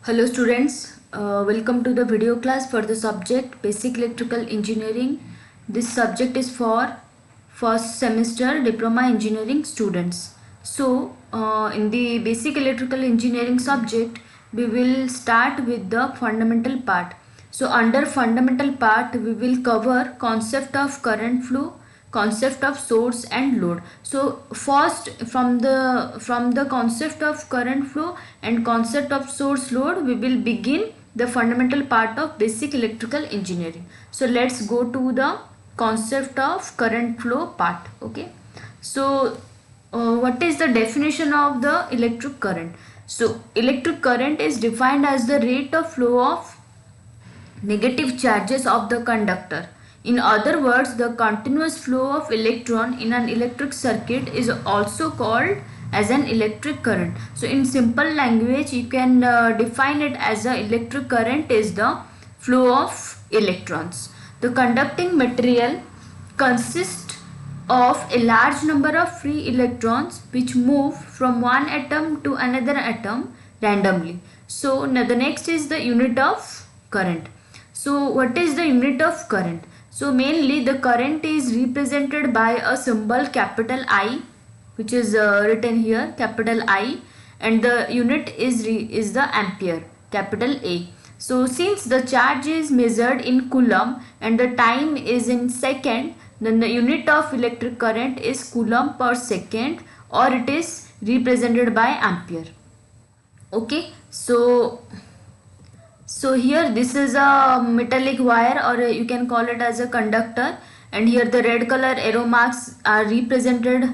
Hello students, welcome to the video class for the subject Basic Electrical Engineering. This subject is for first semester diploma engineering students. So in the basic electrical engineering subject we will start with the fundamental part. So under fundamental part we will cover concept of current flow, concept of source and load. So first from the concept of current flow and concept of source load we will begin the fundamental part of basic electrical engineering. So let's go to the concept of current flow part. Okay, so what is the definition of the electric current? So electric current is defined as the rate of flow of negative charges of the conductor. In other words, the continuous flow of electron in an electric circuit is also called as an electric current. So in simple language you can define it as a electric current is the flow of electrons. The conducting material consists of a large number of free electrons which move from one atom to another atom randomly. So now the next is the unit of current. So what is the unit of current? So mainly the current is represented by a symbol capital I, which is written here capital I, and the unit is the ampere, capital A. So since the charge is measured in coulomb and the time is in second, then the unit of electric current is coulomb per second, or it is represented by ampere. Okay, so here this is a metallic wire, or you can call it as a conductor, and here the red color arrow marks are represented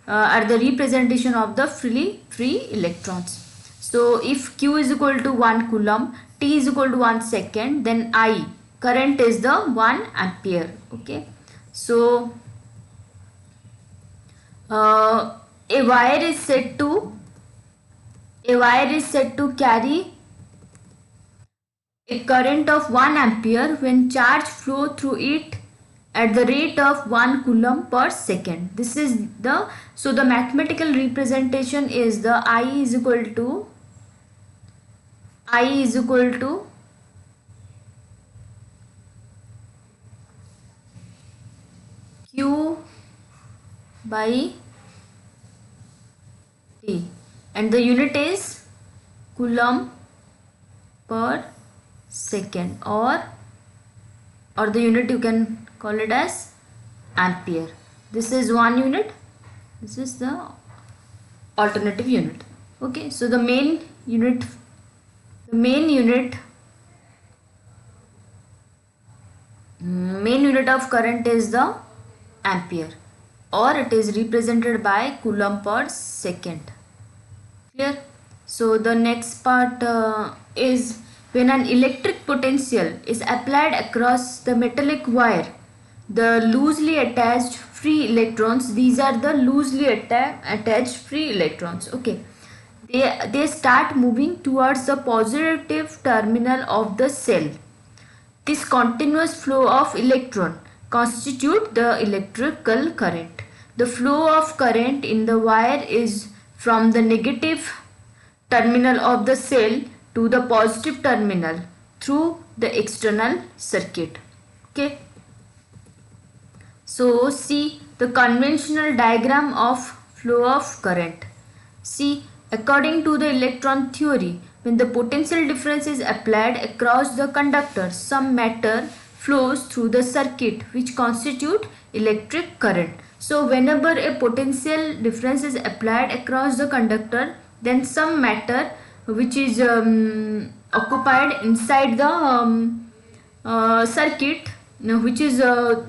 are the representation of the free electrons. So if Q is equal to 1 coulomb, T is equal to 1 second, then I current is the 1 ampere. Okay, so a wire is said to carry a current of 1 ampere when charge flow through it at the rate of 1 coulomb per second. This is the, so the mathematical representation is the I is equal to Q by T, and the unit is coulomb per second, or the unit you can call it as ampere. This is one unit, this is the alternative unit. Okay, so the main unit of current is the ampere, or it is represented by coulomb per second. Clear? So the next part is when an electric potential is applied across the metallic wire, the loosely attached free electrons, these are the loosely attached free electrons, okay, they start moving towards the positive terminal of the cell. This continuous flow of electron constitute the electrical current. The flow of current in the wire is from the negative terminal of the cell to the positive terminal through the external circuit. Okay, so see the conventional diagram of flow of current. See, according to the electron theory, when the potential difference is applied across the conductor, some matter flows through the circuit which constitute electric current. So whenever a potential difference is applied across the conductor, then some matter which is occupied inside the circuit, which is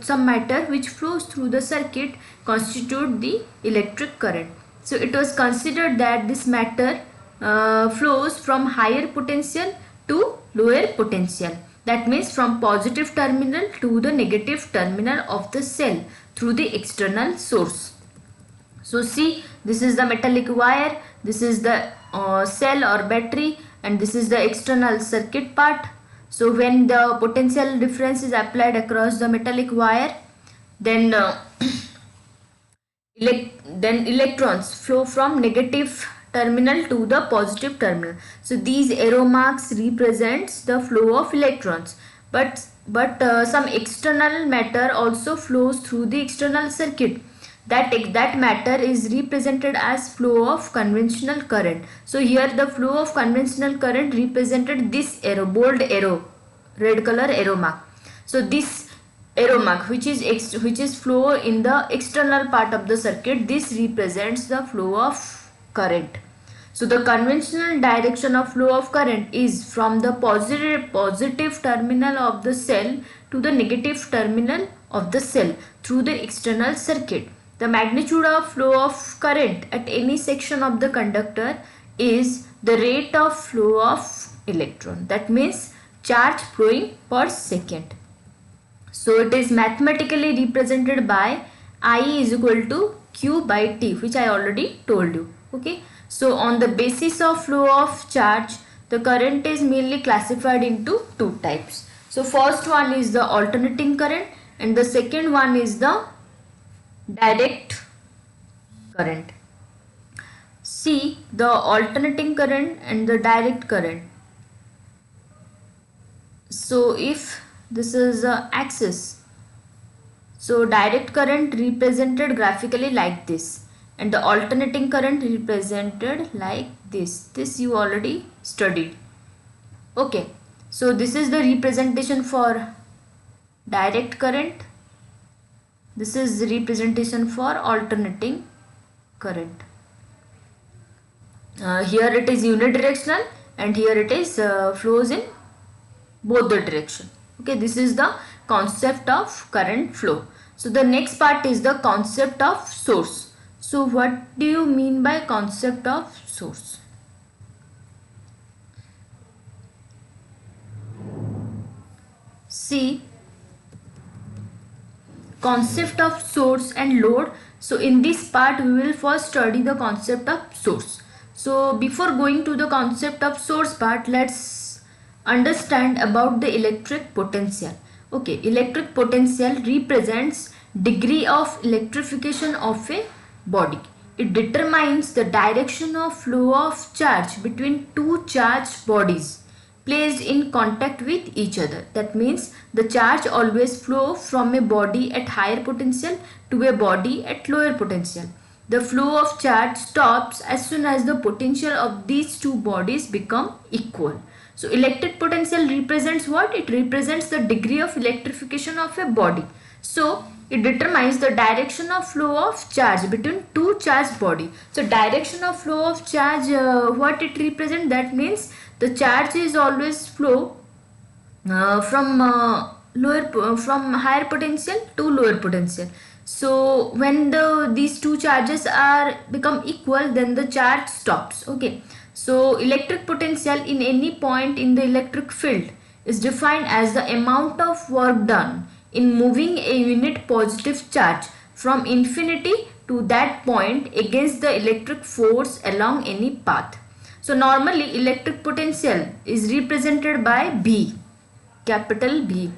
some matter which flows through the circuit, constitute the electric current. So it was considered that this matter flows from higher potential to lower potential. That means from positive terminal to the negative terminal of the cell through the external source. So see, this is the metallic wire, this is the cell or battery, and this is the external circuit part. So when the potential difference is applied across the metallic wire, then electrons flow from negative terminal to the positive terminal. So these arrow marks represents the flow of electrons, but some external matter also flows through the external circuit. That matter is represented as flow of conventional current. So here the flow of conventional current represented this arrow, bold arrow, red color arrow mark. So this arrow mark which is flow in the external part of the circuit, this represents the flow of current. So the conventional direction of flow of current is from the positive terminal of the cell to the negative terminal of the cell through the external circuit. The magnitude of flow of current at any section of the conductor is the rate of flow of electron. That means charge flowing per second. So it is mathematically represented by I is equal to Q by T, which I already told you. Okay. So on the basis of flow of charge, the current is mainly classified into two types. So first one is the alternating current and the second one is the direct current. See the alternating current and the direct current. So if this is a axis, so direct current represented graphically like this and the alternating current represented like this. This you already studied. Okay, so this is the representation for direct current. This is the representation for alternating current. Here it is unidirectional and here it is flows in both the direction. Okay, this is the concept of current flow. So the next part is the concept of source. So what do you mean by concept of source? See, concept of source and load. So in this part we will first study the concept of source. So before going to the concept of source part, let's understand about the electric potential. Okay, electric potential represents degree of electrification of a body. It determines the direction of flow of charge between two charged bodies placed in contact with each other. That means the charge always flow from a body at higher potential to a body at lower potential. The flow of charge stops as soon as the potential of these two bodies become equal. So electric potential represents what? It represents the degree of electrification of a body. So it determines the direction of flow of charge between two charged body. So direction of flow of charge, what it represents? That means the charge is always flow from higher potential to lower potential. So when these two charges are become equal, then the charge stops. Okay. So electric potential in any point in the electric field is defined as the amount of work done in moving a unit positive charge from infinity to that point against the electric force along any path. So normally electric potential is represented by B, capital B.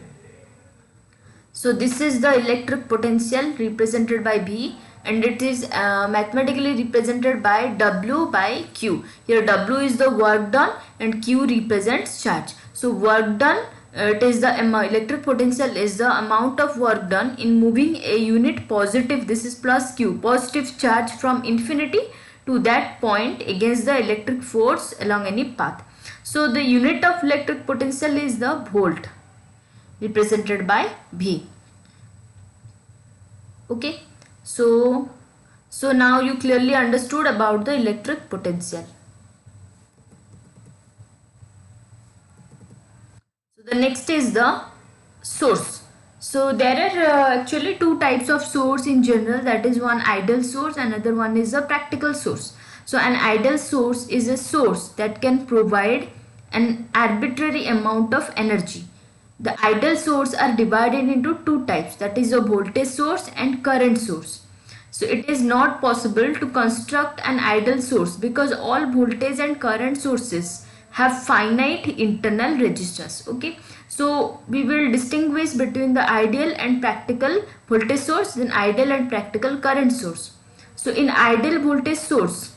So this is the electric potential represented by B, and it is mathematically represented by W by Q. Here W is the work done and Q represents charge. So work done, it is the electric potential is the amount of work done in moving a unit positive, this is plus Q, positive charge from infinity to that point against the electric force along any path. So the unit of electric potential is the volt, represented by V. Okay, so now you clearly understood about the electric potential. So the next is the source. So there are actually two types of source in general, that is one ideal source, another one is a practical source. So an ideal source is a source that can provide an arbitrary amount of energy. The ideal source are divided into two types, that is a voltage source and current source. So it is not possible to construct an ideal source because all voltage and current sources have finite internal resistance. Okay, so we will distinguish between the ideal and practical voltage source, then ideal and practical current source. So in ideal voltage source,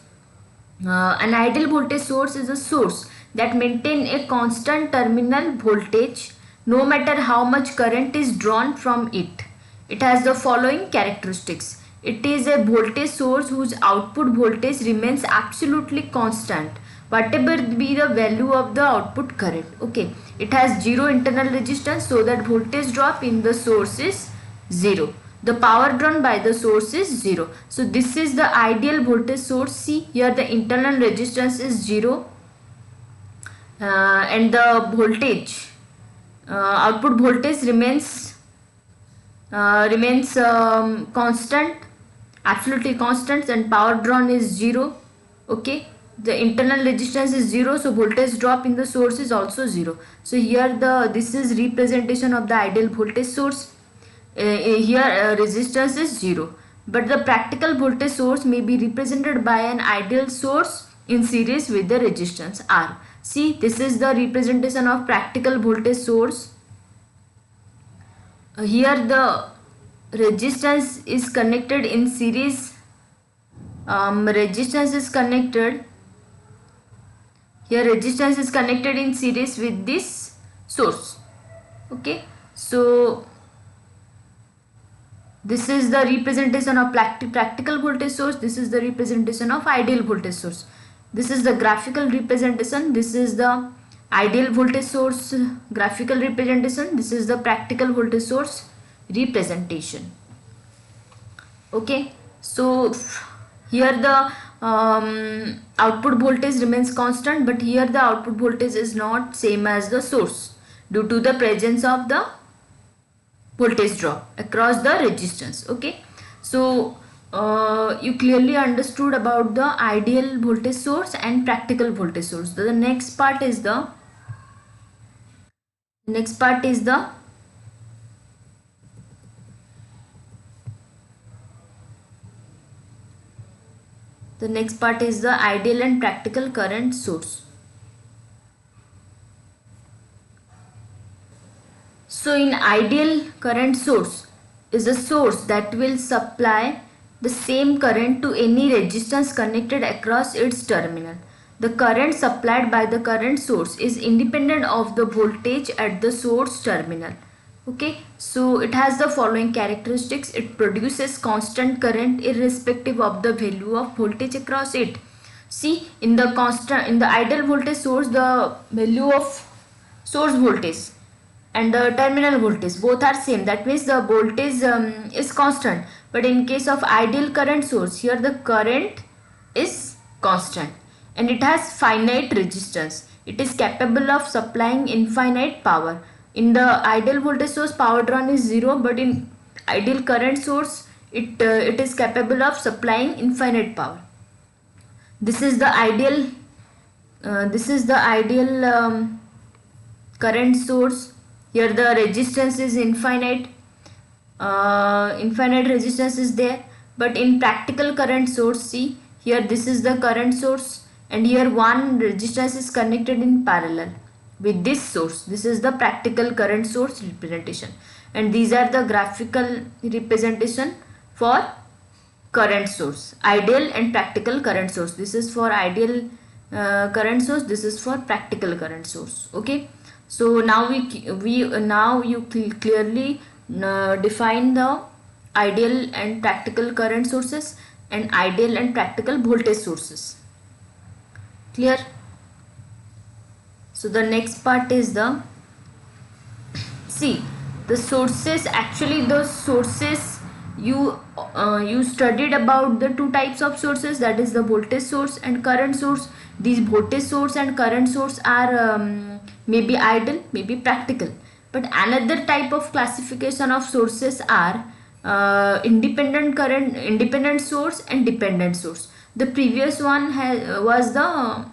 An ideal voltage source is a source that maintain a constant terminal voltage no matter how much current is drawn from it. It has the following characteristics. It is a voltage source whose output voltage remains absolutely constant whatever be the value of the output current. Okay, it has zero internal resistance, so that voltage drop in the source is zero. The power drawn by the source is 0. So this is the ideal voltage source. See here, the internal resistance is 0 and the voltage output voltage remains constant, absolutely constant, and power drawn is 0. Okay, the internal resistance is 0, so voltage drop in the source is also 0. So here this is representation of the ideal voltage source. Here resistance is 0, but the practical voltage source may be represented by an ideal source in series with the resistance R. See, this is the representation of practical voltage source. Here the resistance is connected in series. Resistance is connected here. Resistance is connected in series with this source. Okay, so this is the representation of practical voltage source. This is the representation of ideal voltage source. This is the graphical representation. This is the ideal voltage source graphical representation. This is the practical voltage source representation. Okay, so here the output voltage remains constant, but here the output voltage is not same as the source due to the presence of the voltage drop across the resistance. Okay, so you clearly understood about the ideal voltage source and practical voltage source. The next part is the ideal and practical current source. So in ideal current source is a source that will supply the same current to any resistance connected across its terminal. The current supplied by the current source is independent of the voltage at the source terminal. Okay, so it has the following characteristics. It produces constant current irrespective of the value of voltage across it. See, in the ideal voltage source, the value of source voltage and the terminal voltage both are same. That means the voltage is constant. But in case of ideal current source, here the current is constant and it has finite resistance. It is capable of supplying infinite power. In the ideal voltage source, power drawn is 0, but in ideal current source, it is capable of supplying infinite power. This is the ideal current source. Here the resistance is infinite. Infinite resistance is there. But in practical current source, see here, this is the current source and here one resistance is connected in parallel with this source. This is the practical current source representation, and these are the graphical representation for current source, ideal and practical current source. This is for ideal current source, this is for practical current source. Okay, so now you clearly define the ideal and practical current sources and ideal and practical voltage sources. Clear? So the next part is the sources. Actually the sources you studied about the two types of sources, that is the voltage source and current source. These voltage source and current source are maybe ideal, maybe practical. But another type of classification of sources are independent source and dependent source. The previous one was the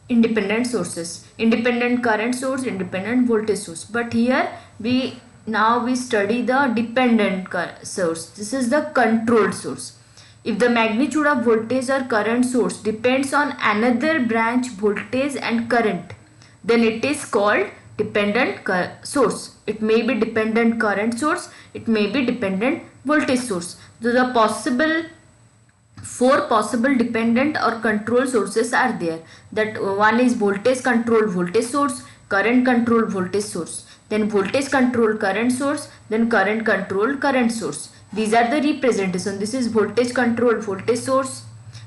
independent sources, independent current source, independent voltage source. But here we study the dependent source. This is the controlled source. If the magnitude of voltage or current source depends on another branch voltage and current, then it is called dependent source. It may be dependent current source, it may be dependent voltage source. So the possible four possible dependent or control sources are there. That one is voltage control voltage source, current control voltage source, then voltage control current source, then current control current source. These are the representation. This is voltage control voltage source,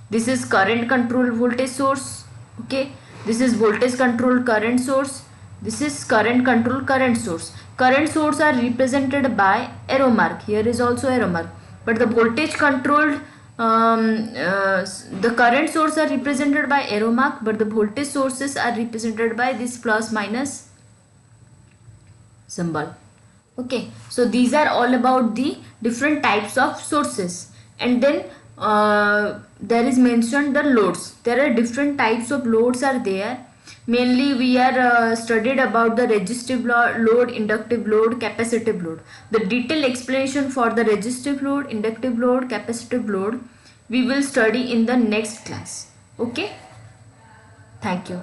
this is current control voltage source, okay, this is voltage control current source, this is current control current source. Current source are represented by arrow mark. Here is also arrow mark. But the voltage controlled the current source are represented by arrow mark, but the voltage sources are represented by this plus minus symbol. Okay, so these are all about the different types of sources. And then there is mentioned the loads. There are different types of loads are there. Mainly we are studied about the resistive load, inductive load, capacitive load. The detailed explanation for the resistive load, inductive load, capacitive load we will study in the next class. Okay, thank you.